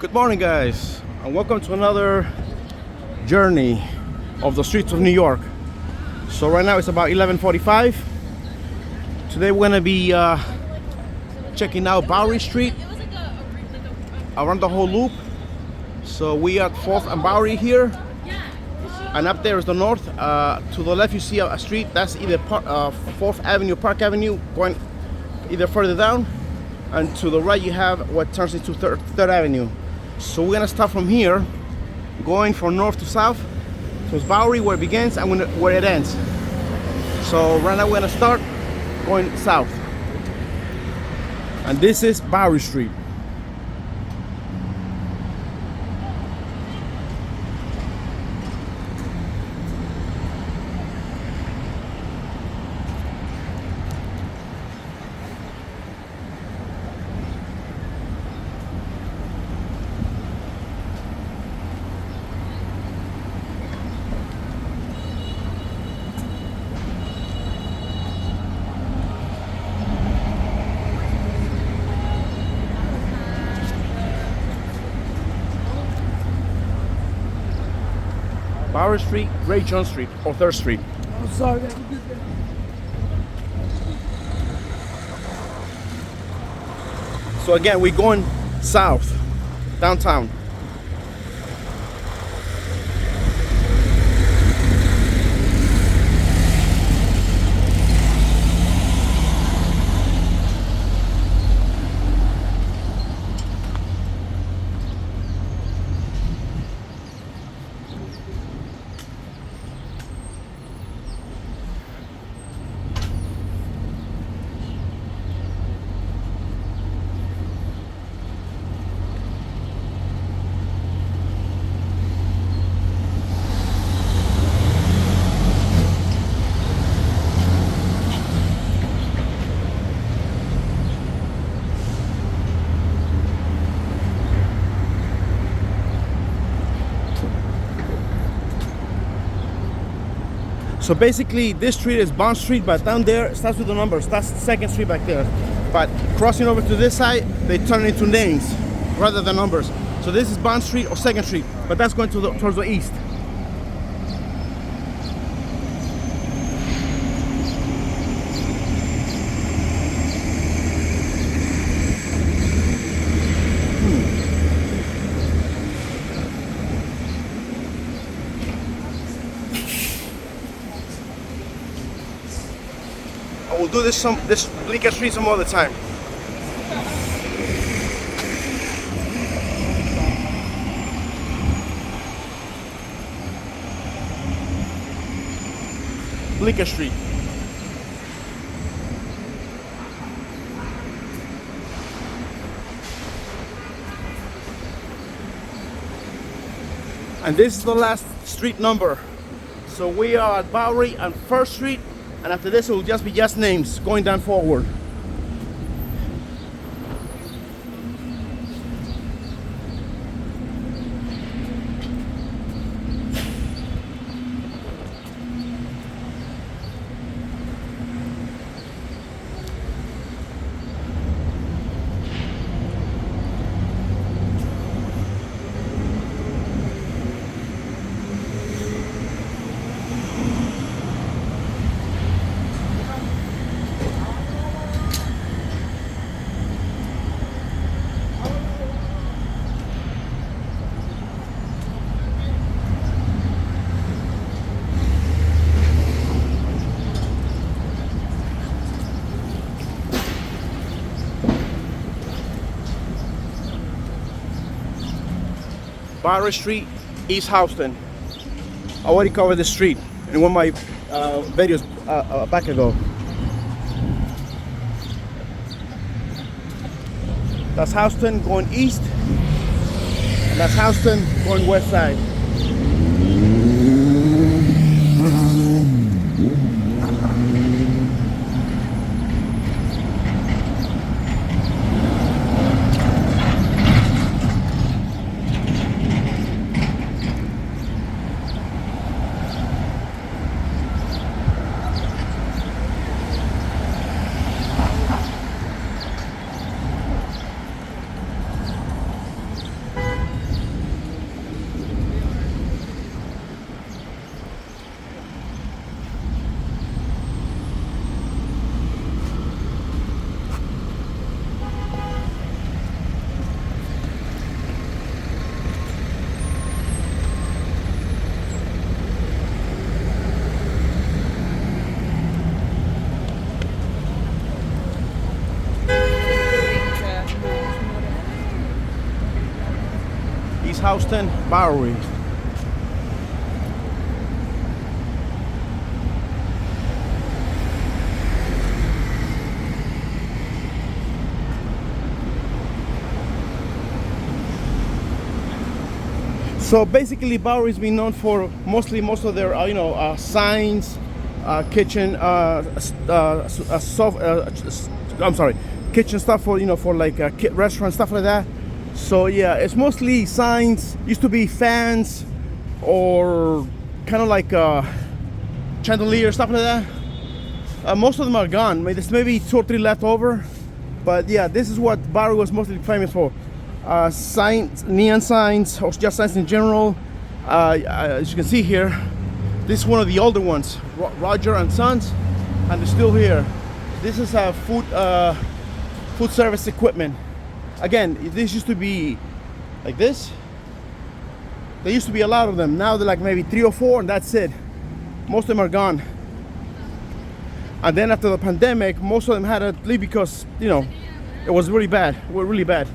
Good morning, guys, and welcome to another journey of the streets of New York. So right now it's about 11:45. Today we're gonna be checking out Bowery Street around the whole loop. So we are at 4th and Bowery here, and up there is the north. To the left you see a street that's either 4th Avenue, Park Avenue, going either further down, and to the right you have what turns into 3rd Avenue. So we're gonna start from here, going from north to south. So it's Bowery where it begins and where it ends. So right now we're gonna start going south, and this is Bowery Street. Bowery Street, Great John Street, or 3rd Street. I'm sorry. So again, we're going south, downtown. So basically this street is Bond Street, but down there it starts with the numbers. That's 2nd Street back there. But crossing over to this side, they turn into names rather than numbers. So this is Bond Street or 2nd Street, but that's going towards the east. I will do this Bleecker Street some other time. Bleecker Street. And this is the last street number. So we are at Bowery and 1st Street. And after this, it will just be names going down forward. Bowery Street, East Houston. I already covered the street in one of my videos back ago. That's Houston going east, and that's Houston going west side. Houston, Bowery. So basically, Bowery's been known for most of their signs, kitchen, kitchen stuff for for like restaurant stuff like that. So yeah, it's mostly signs. Used to be fans or kind of like chandelier stuff like that. Most of them are gone. There's maybe 2 or 3 left over. But yeah, this is what Bowery was mostly famous for. Signs, neon signs, or just signs in general. As you can see here, this is one of the older ones, Roger and Sons, and they're still here. This is a food service equipment. Again, this used to be like this. There used to be a lot of them. Now they're like maybe 3 or 4, and that's it. Most of them are gone. And then after the pandemic, most of them had to leave because it was really bad. Really bad.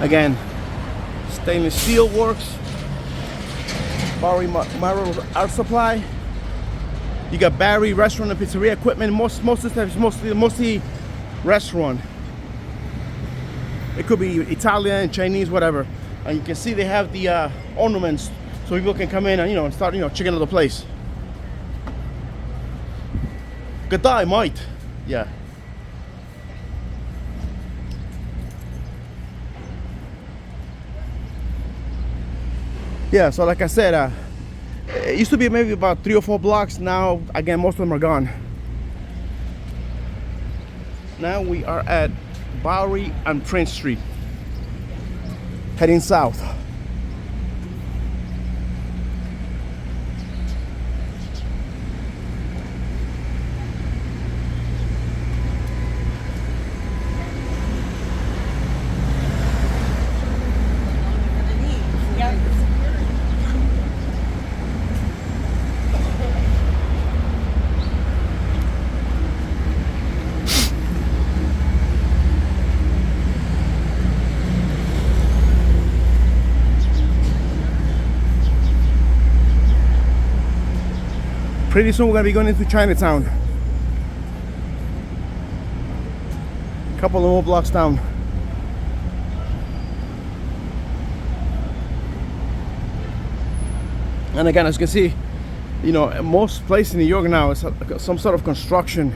Again, stainless steel works. Bowery Marble Art Supply. You got Bowery restaurant and pizzeria equipment. Most of the time is mostly restaurant. It could be Italian, Chinese, whatever. And you can see they have the ornaments, so people can come in and and start checking out the place. Good day, mate. Yeah. Yeah, so like I said, it used to be maybe about 3 or 4 blocks. Now, again, most of them are gone. Now we are at Bowery and Prince Street, heading south. Pretty soon we're gonna be going into Chinatown. A couple of more blocks down. And again, as you can see, most places in New York now is some sort of construction.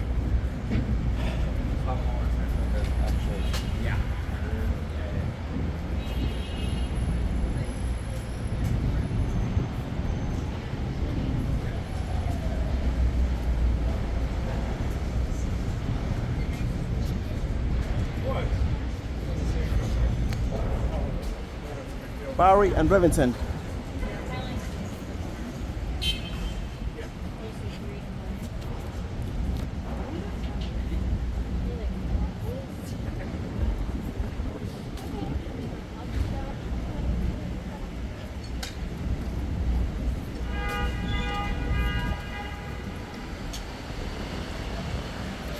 Bowery and Rivington.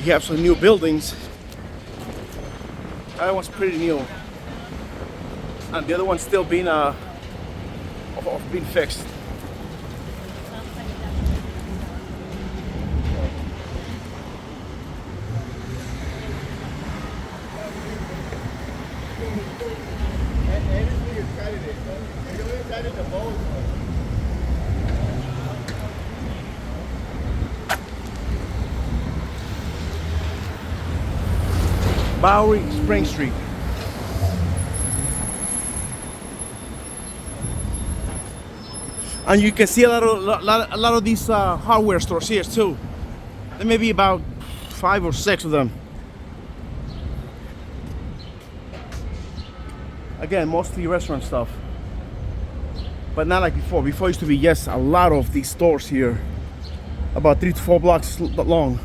You have some new buildings. That one's pretty new. And the other one's still being fixed. Bowery, Spring Street. And you can see a lot of these hardware stores here too. There may be about 5 or 6 of them. Again, mostly restaurant stuff. but not like before. Before used to be, yes, a lot of these stores here, about 3 to 4 blocks long.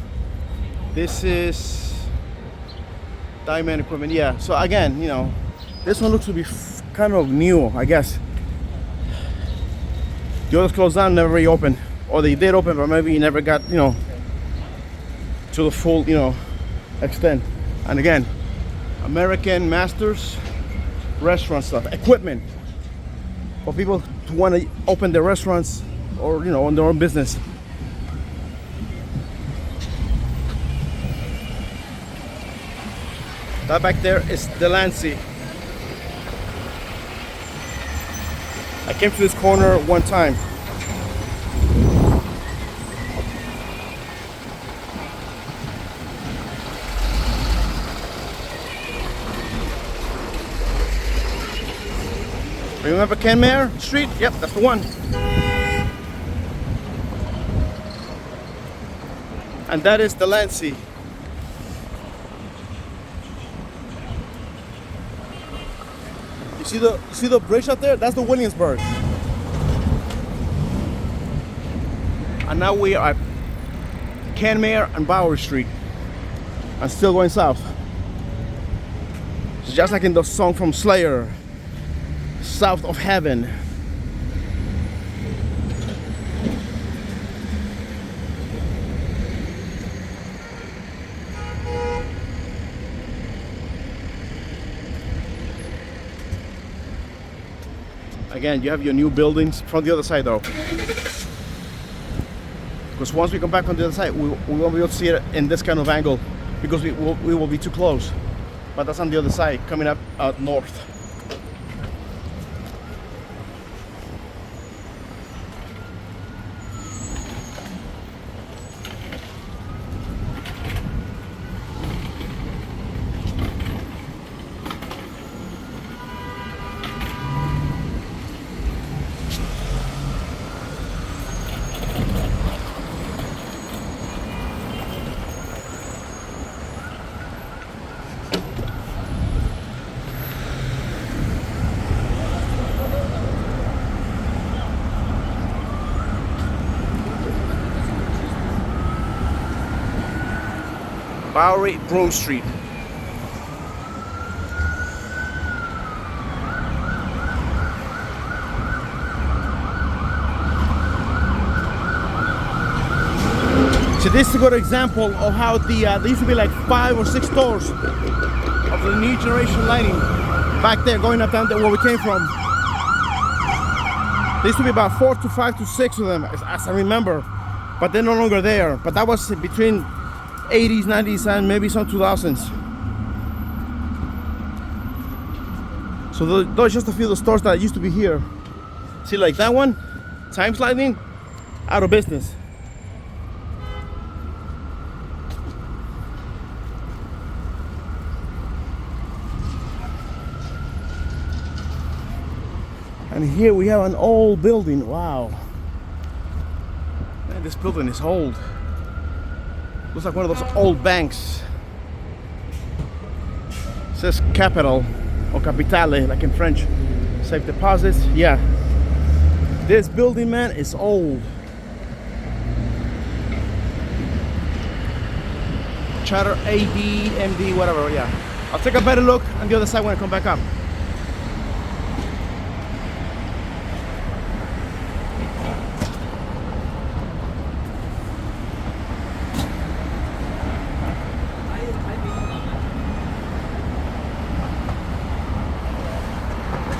This is diamond equipment, yeah. So again, you know, this one looks to be kind of new, I guess. The others closed down, never reopened, or they did open, but maybe never got, you know, to the full, you know, extent. And again, American Masters restaurant stuff, equipment for people who want to open their restaurants or, you know, on their own business. That back there is Delancey. I came to this corner one time. Remember Kenmare Street? Yep, that's the one. And that is Delancey. You see the bridge up there? That's the Williamsburg. And now we are at Kenmare and Bowery Street. And still going south. It's just like in the song from Slayer, South of Heaven. Again, you have your new buildings from the other side though. Because once we come back on the other side, we won't be able to see it in this kind of angle because we will be too close. But that's on the other side, coming up north. Bowery, Broome Street. So this is a good example of how there used to be like 5 or 6 stores of the new generation lighting back there, going up down there where we came from. There used to be about 4 to 5 to 6 of them, as I remember, but they're no longer there. But that was between 80s, 90s, and maybe some 2000s. So those are just a few of the stores that used to be here. See, like that one, time sliding, out of business. And here we have an old building. Wow. Man, this building is old. Looks like one of those old banks. It says Capital or Capitale, like in French. Safe deposits. Yeah. This building, man, is old. Charter AD, MD, whatever. Yeah. I'll take a better look on the other side when I come back up.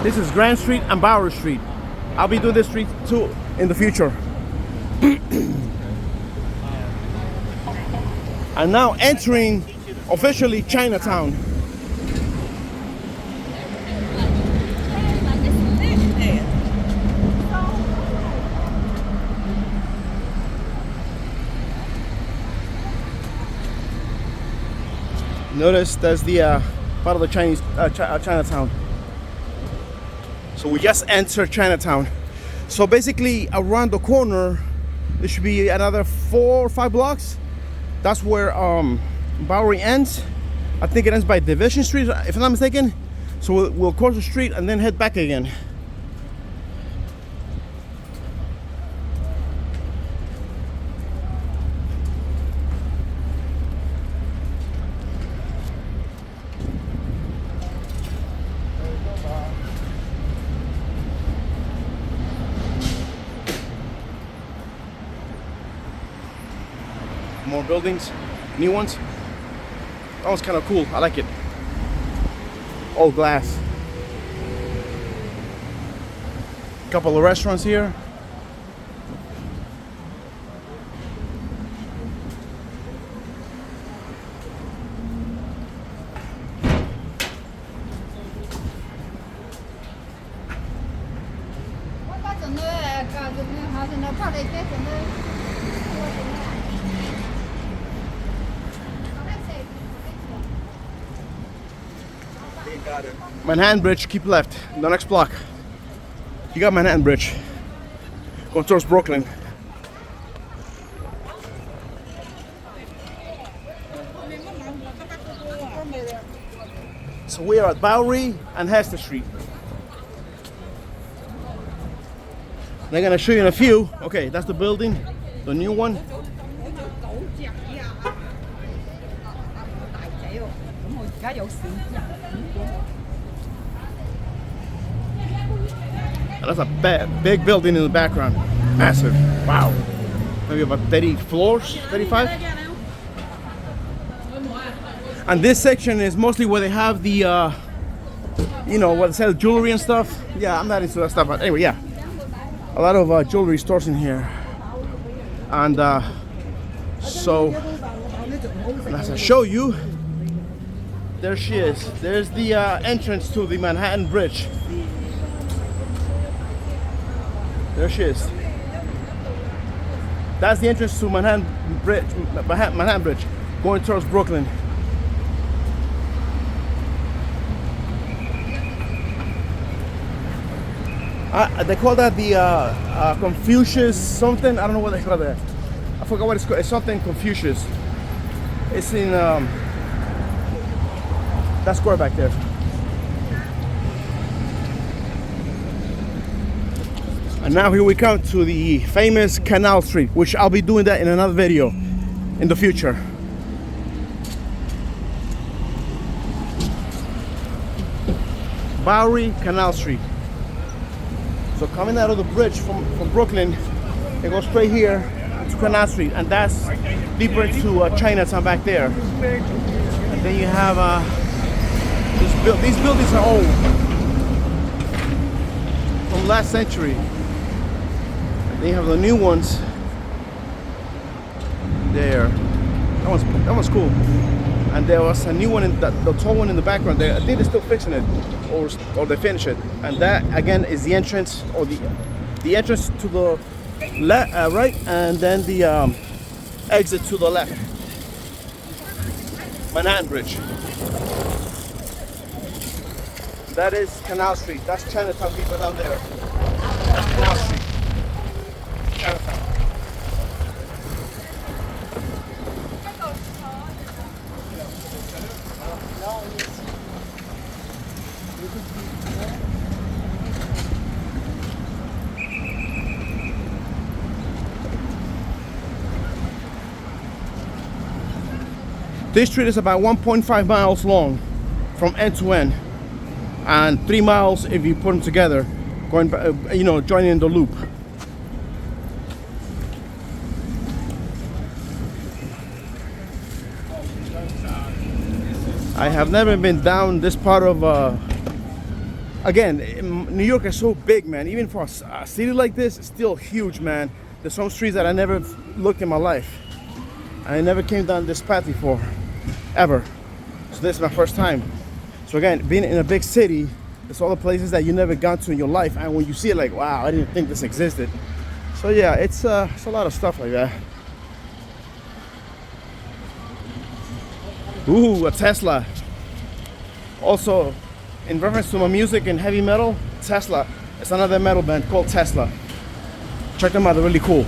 This is Grand Street and Bowery Street. I'll be doing this street too in the future. And now entering officially Chinatown. Notice there's the part of the Chinese Chinatown. So we just entered Chinatown. So basically around the corner, there should be another 4 or 5 blocks. That's where Bowery ends. I think it ends by Division Street, if I'm not mistaken. So we'll cross the street and then head back again. more buildings, new ones. That one's kind of cool. I like it. All glass. Couple of restaurants here. Manhattan Bridge, keep left, the next block. You got Manhattan Bridge. Going towards Brooklyn. So we are at Bowery and Hester Street. They're gonna show you in a few. Okay, that's the building, the new one. That's a big building in the background. Massive. Wow. Maybe about 30 floors, 35. And this section is mostly where they have the, you know, where they sell jewelry and stuff. Yeah, I'm not into that stuff, but anyway, yeah. A lot of jewelry stores in here. And so, and as I show you, there she is. There's the entrance to the Manhattan Bridge. There she is. That's the entrance to Manhattan Bridge, going towards Brooklyn. They call that the Confucius something. I don't know what they call that. I forgot what it's called. It's something Confucius. It's in that square back there. And now here we come to the famous Canal Street, which I'll be doing that in another video in the future. Bowery, Canal Street. So coming out of the bridge from Brooklyn, it goes straight here to Canal Street, and that's deeper into Chinatown back there. And then you have these buildings are old, from last century. They have the new ones there. That one's cool. And there was a new one in the tall one in the background there. I think they're still fixing it, or they finish it. And that again is the entrance, or the entrance to the right, and then the exit to the left. Manhattan Bridge. That is Canal Street. That's Chinatown people down there. That's Canal Street. This street is about 1.5 miles long from end to end, and 3 miles if you put them together, going, you know, joining the loop. I have never been down this part of, again, New York is so big, man. Even for a city like this, it's still huge, man. There's some streets that I never looked in my life. I never came down this path before, ever. So this is my first time. So again, being in a big city, there's all the places that you never gone to in your life, and when you see it, like, wow, I didn't think this existed. So yeah, it's a lot of stuff like that. Ooh, a Tesla. Also, in reference to my music and heavy metal, Tesla. It's another metal band called Tesla. Check them out, they're really cool.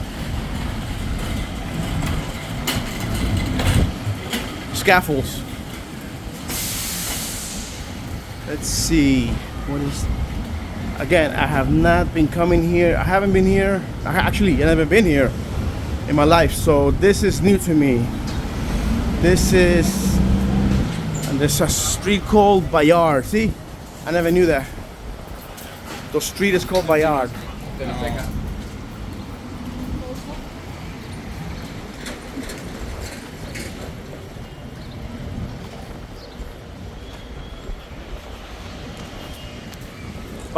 Scaffolds. Let's see, what is, again, I have not been coming here. I haven't been here. I've never been here in my life, so this is new to me. This is, and there's a street called Bayard. See, I never knew that. The street is called Bayard.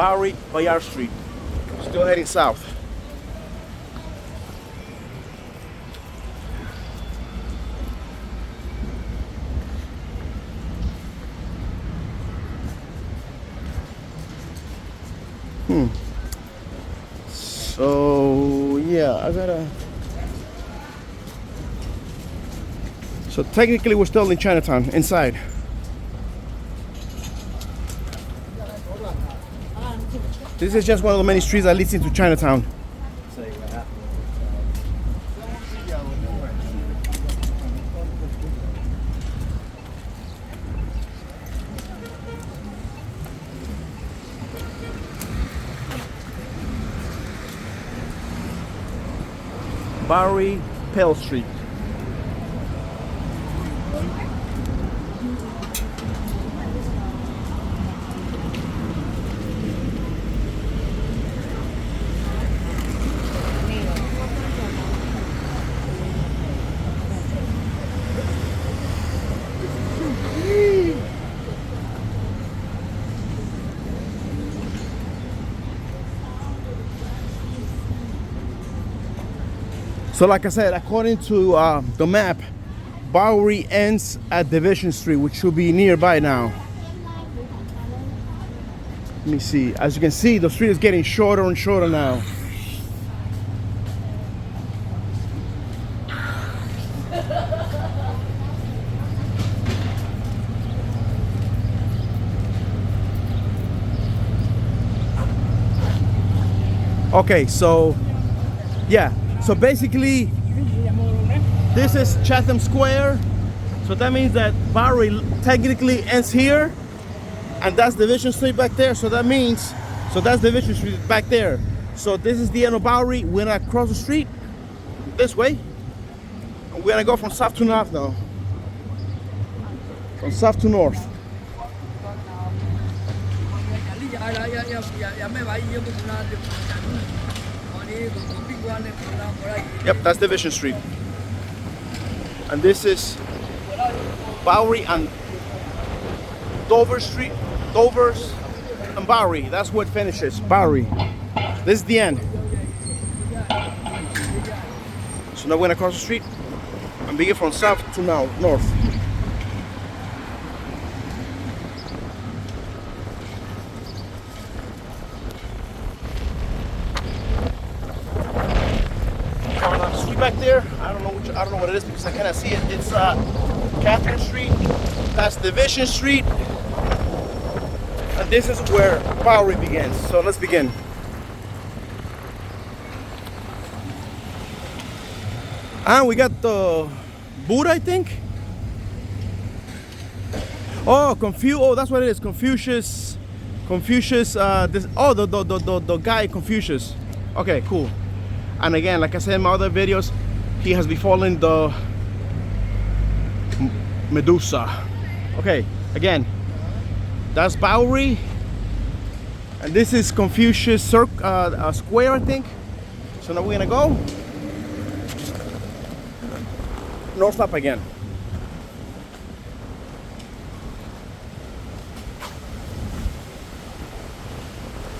Bowery, Bayard Street. Still heading south. So yeah, I gotta. So technically, we're still in Chinatown, inside. This is just one of the many streets that leads into Chinatown. Bowery, Pale Street. So like I said, according to the map, Bowery ends at Division Street, which should be nearby now. Let me see. As you can see, the street is getting shorter and shorter now. Okay, so yeah. So basically, this is Chatham Square. So that means that Bowery technically ends here, and that's Division Street back there. So that means, so that's Division Street back there. So this is the end of Bowery. We're gonna cross the street this way. And we're gonna go from south to north now. From south to north. Yep, that's Division Street. And this is Bowery and Dover Street. Dover's and Bowery. That's where it finishes. Bowery. This is the end. So now we're gonna cross the street and begin from south to now north. Back there, I don't know what it is because I cannot see it. It's Catherine Street, past Division Street, and this is where Bowery begins. So let's begin. And we got the Buddha, I think. Oh, Oh, that's what it is. Confucius. This. Oh, the guy Confucius. Okay, cool. And again, like I said in my other videos, he has befallen the Medusa. Okay, again, that's Bowery, and this is Confucius Square, I think. So now we're gonna go north up again.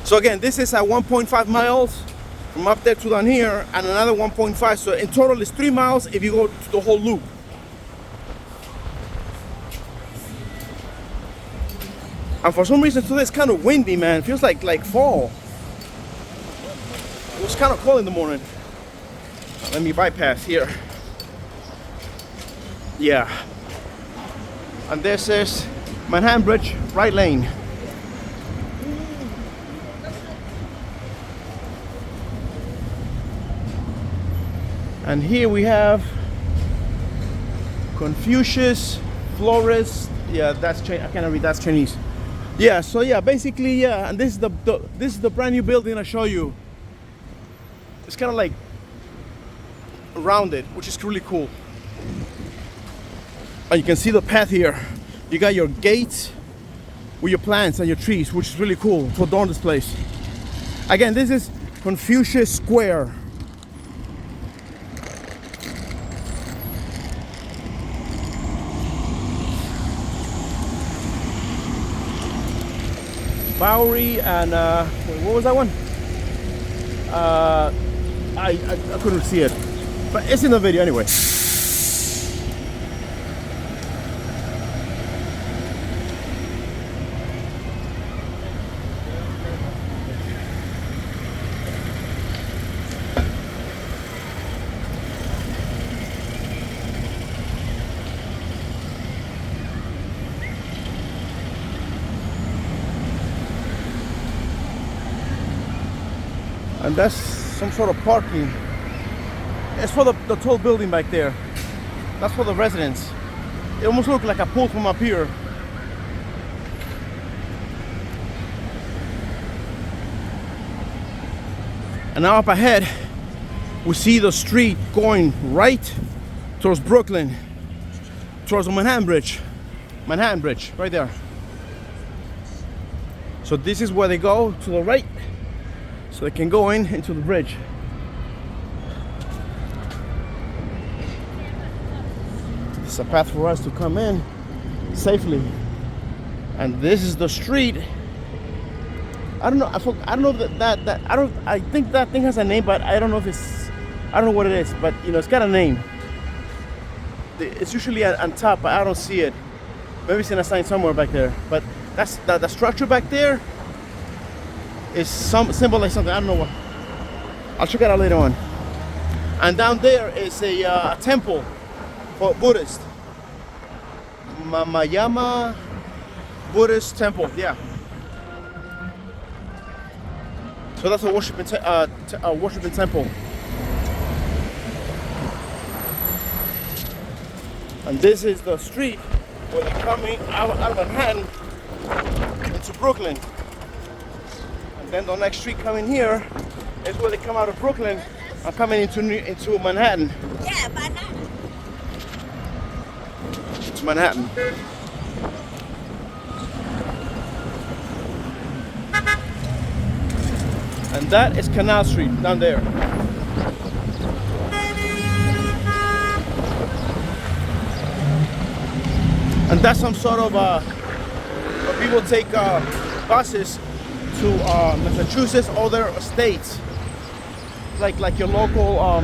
So again, this is at 1.5 miles. From up there to down here, and another 1.5. So in total, it's 3 miles if you go to the whole loop. And for some reason today it's kind of windy, man. It feels like fall. It was kind of cold in the morning. Let me bypass here. Yeah. And this is Manhattan Bridge, right lane. And here we have Confucius, Florist. Yeah, that's Chinese. I cannot read. That's Chinese. Yeah. So yeah, basically, yeah. And this is the brand new building I show you. It's kind of like rounded, which is really cool. And you can see the path here. You got your gate with your plants and your trees, which is really cool to adorn this place. Again, this is Confucius Square. Bowery and what was that one? I couldn't see it, but it's in the video anyway. And that's some sort of parking. It's for the tall building back there. That's for the residents. It almost looks like a pool from up here. And now up ahead, we see the street going right towards Brooklyn, towards the Manhattan Bridge, right there. So this is where they go, to the right, so they can go into the bridge. It's a path for us to come in safely. And this is the street. I don't know. I don't know that I think that thing has a name, but I don't know if it's. I don't know what it is, but you know, it's got a name. It's usually on top, but I don't see it. Maybe it's in a sign somewhere back there. But that's the structure back there. Is some symbol like something. I don't know what. I'll check it out later on. And down there is a temple for Buddhist. Mayama Buddhist temple. Yeah. So that's a worshiping temple. And this is the street where they're coming out of Manhattan into Brooklyn. And then the next street coming here is where they come out of Brooklyn and coming into Manhattan. Yeah, banana. It's Manhattan. And that is Canal Street down there. And that's some sort of where people take buses to Massachusetts, other states, like your local.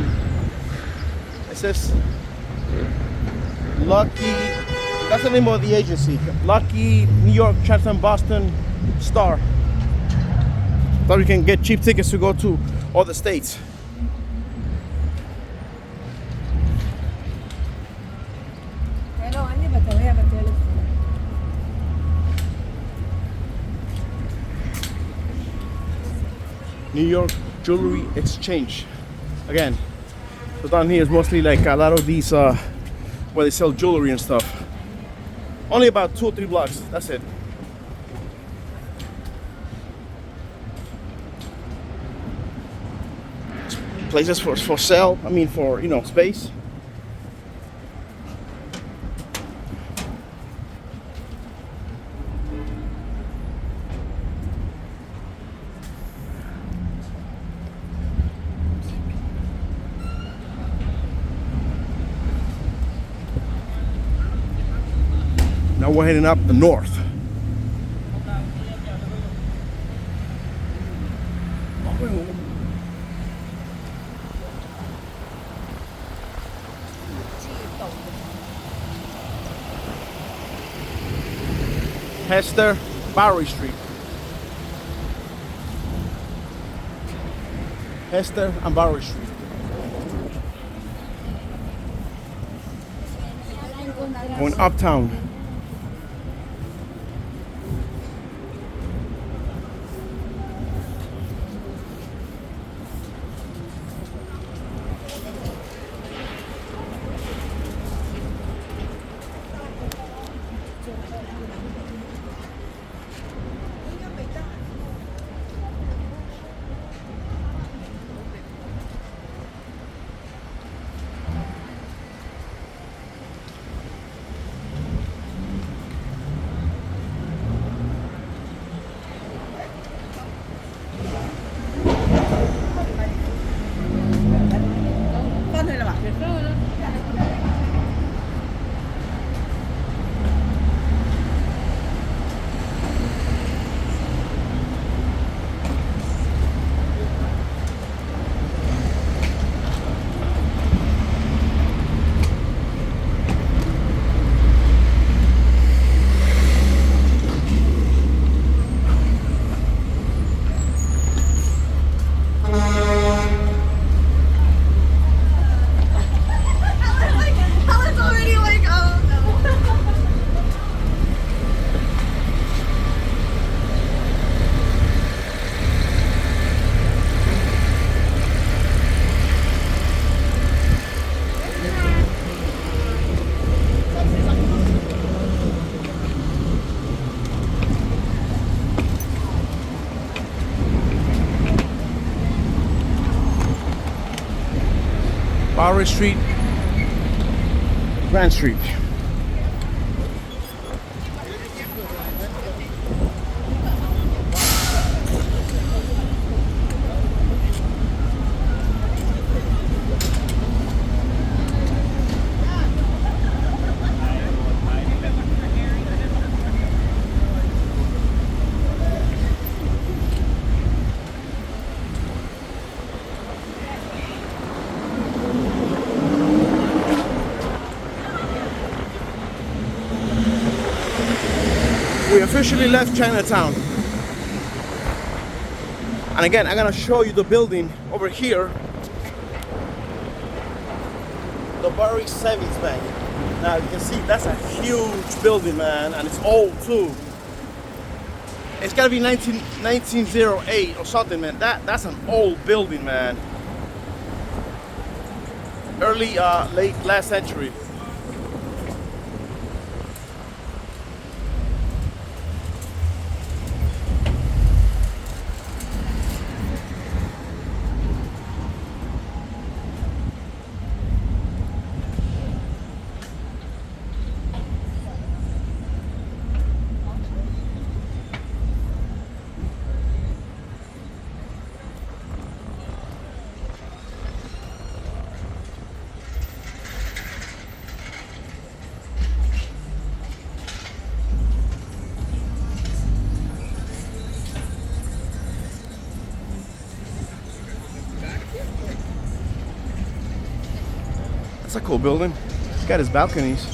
It says Lucky. That's the name of the agency. Lucky, New York, Chatham, Boston, Star. So we can get cheap tickets to go to other states. New York Jewelry Exchange. Again, so down here is mostly like a lot of these where they sell jewelry and stuff. Only about 2 or 3 blocks, that's it. Places for sale, I mean for, you know, space. Now we're heading up the north. Hester, Bowery Street. Hester and Bowery Street. Going uptown. Bowery Street, Grand Street. We officially left Chinatown. And again, I'm gonna show you the building over here. The Bowery Savings Bank. Now you can see that's a huge building, man, and it's old too. It's gotta be 1908 or something, man. That's an old building, man. Early, late last century. That's a cool building. It's got his balconies.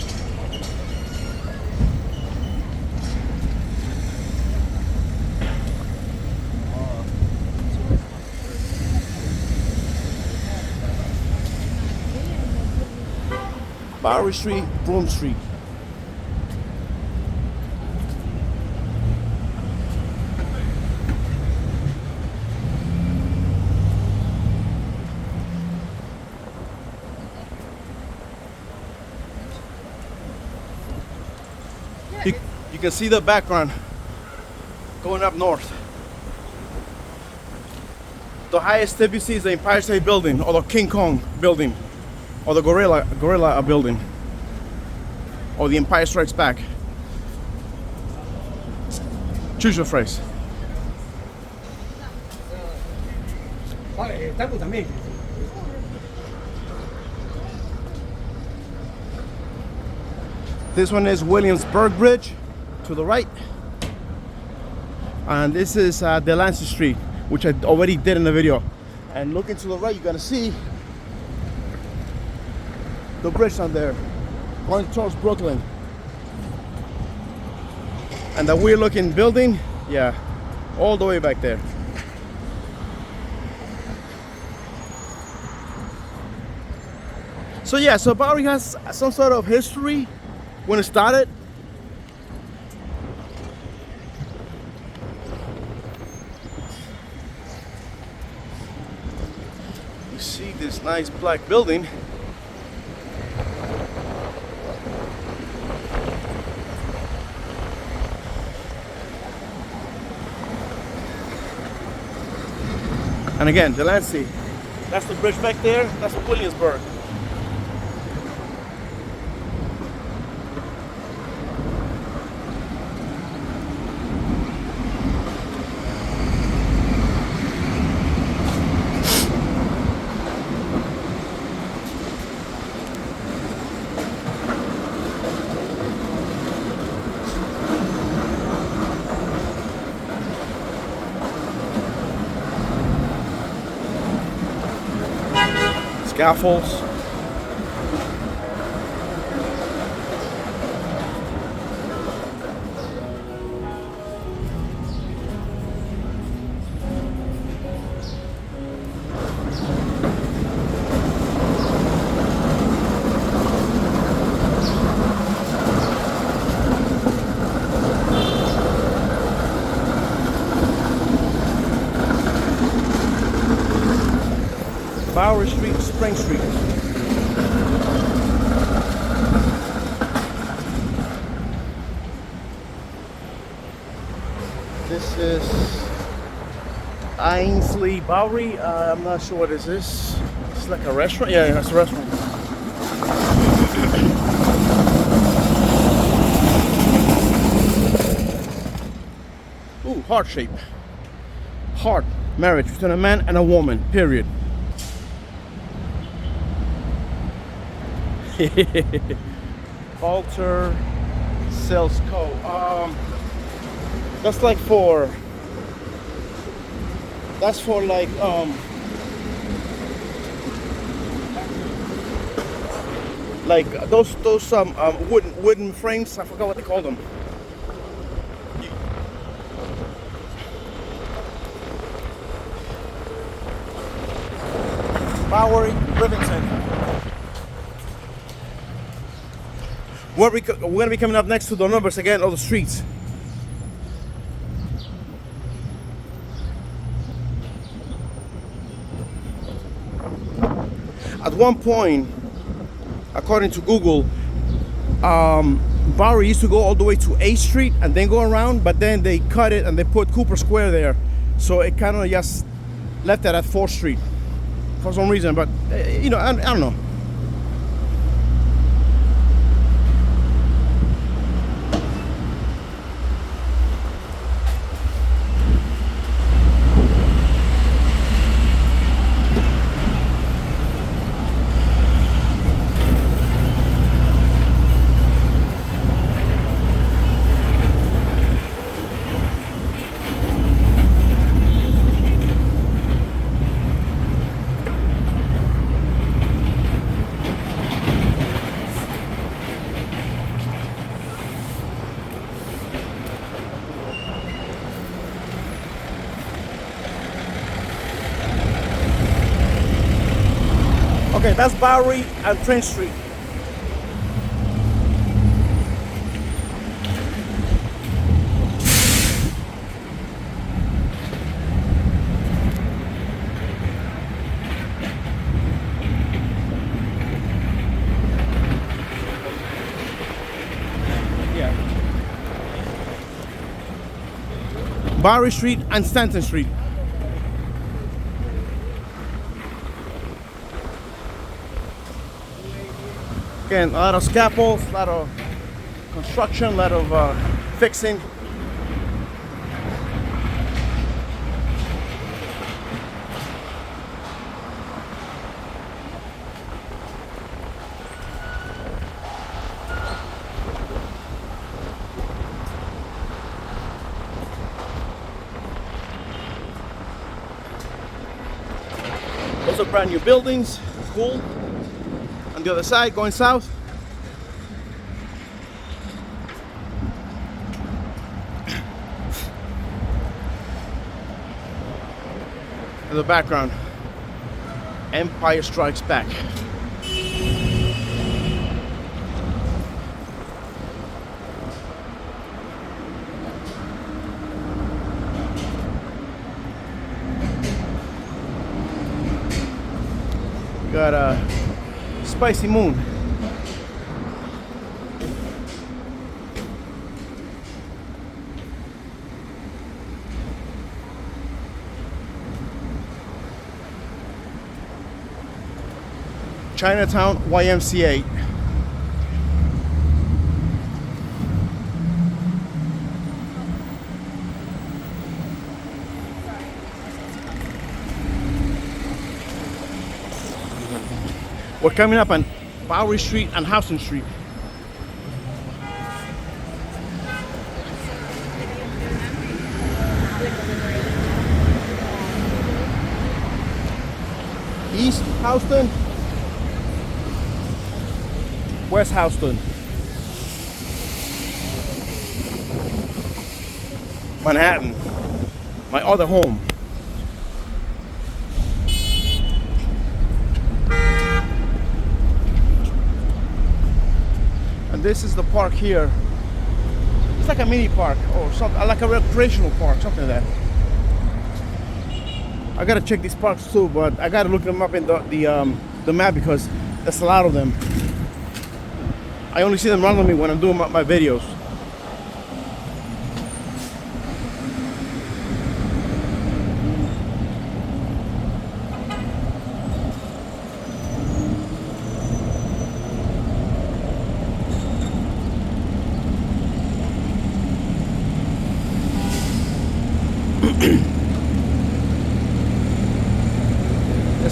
Bowery Street, Broome Street. You can see the background going up north. The highest tip you see is the Empire State Building, or the King Kong building, or the Gorilla building, or the Empire Strikes Back. Choose your phrase. This one is Williamsburg Bridge to the right, and this is Delancey Street, which I already did in the video. And looking to the right, you're gonna see the bridge on there going towards Brooklyn, and the weird looking building, yeah, all the way back there. So yeah, so Bowery has some sort of history when it started. You see this nice black building. And again, Delancey. That's the bridge back there. That's Williamsburg. Scaffolds. Bowery Street, Spring Street. This is Ainsley Bowery. I'm not sure what this is. It's like a restaurant. Yeah, it's a restaurant. Ooh, heart shape. Heart. Marriage between a man and a woman. Period. Alter Sales Co. That's like for. That's for like those wooden frames. I forgot what they call them. Bowery, Rivington. We're gonna be coming up next to the numbers again of the streets. At one point, according to Google, Bowery used to go all the way to 8th Street and then go around, but then they cut it and they put Cooper Square there. So it kind of just left it at 4th Street for some reason, but you know, I don't know. Okay, that's Bowery and Trench Street. Yeah. Bowery Street and Stanton Street. Again, a lot of scaffolds, a lot of construction, a lot of fixing. Those are brand new buildings, cool. On the other side, going south. In the background, Empire Strikes Back. Got a Spicy Moon. Chinatown YMCA. We're coming up on Bowery Street and Houston Street. East Houston, West Houston, Manhattan, my other home. This is the park here. It's like a mini park or something, like a recreational park, something like that. I gotta check these parks too, but I gotta look them up in the map because there's a lot of them. I only see them randomly when I'm doing my videos.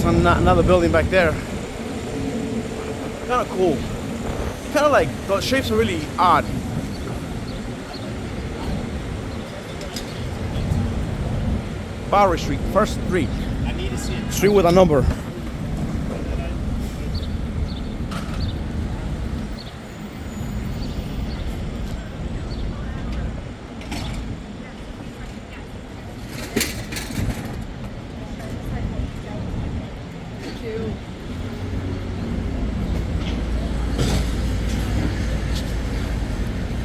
there's another building back there. Kind of cool. Kind of like, the shapes are really odd. Bowery Street, first street. I need to see it. Street with a number.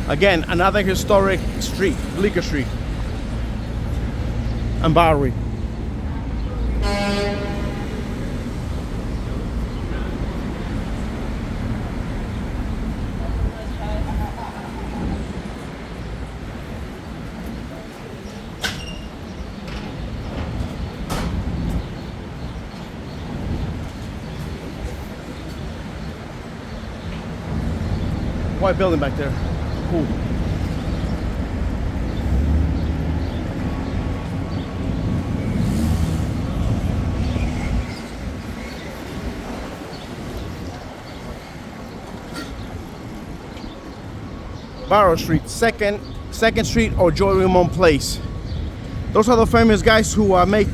Again, another historic street, Bleecker Street and Bowery. White building back there. Cool. Bowery Street, second Street or Joey Ramone Place. Those are the famous guys who make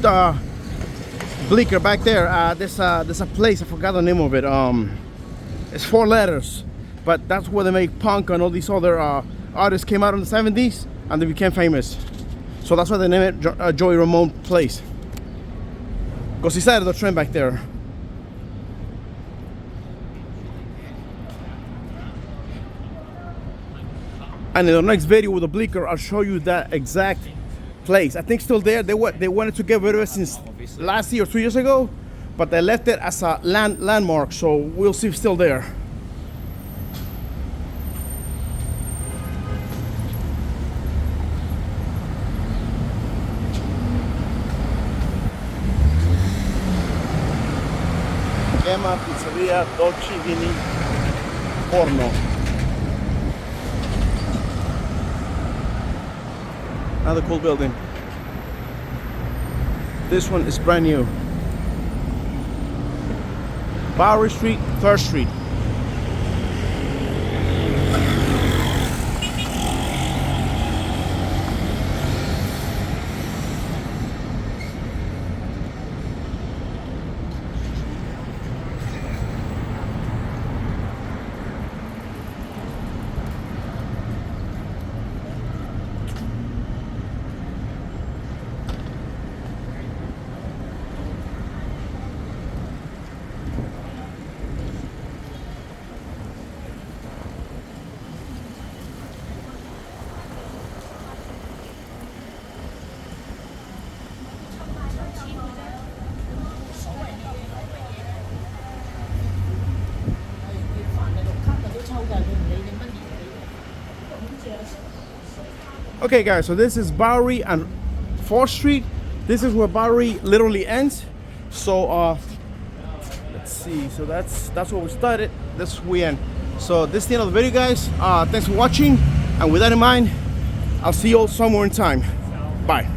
Bleecker back there. There's a place, I forgot the name of it. It's 4 letters. But that's where they make punk and all these other artists came out in the 70s and they became famous. So that's why they named it Joey Ramone Place. Because he started the trend back there. And in the next video with the Bleecker, I'll show you that exact place. I think still there. They wanted to get rid of it since last year or 2 years ago, but they left it as a landmark. So we'll see if it's still there. Emma Pizzeria Dolci Vini Forno. Another cool building. This one is brand new. Bowery Street, 3rd Street. Okay guys, so this is Bowery and 4th Street. This is where Bowery literally ends. So let's see, so that's where we started, this is where we end. So this is the end of the video guys. Thanks for watching, and with that in mind, I'll see you all somewhere in time. Bye.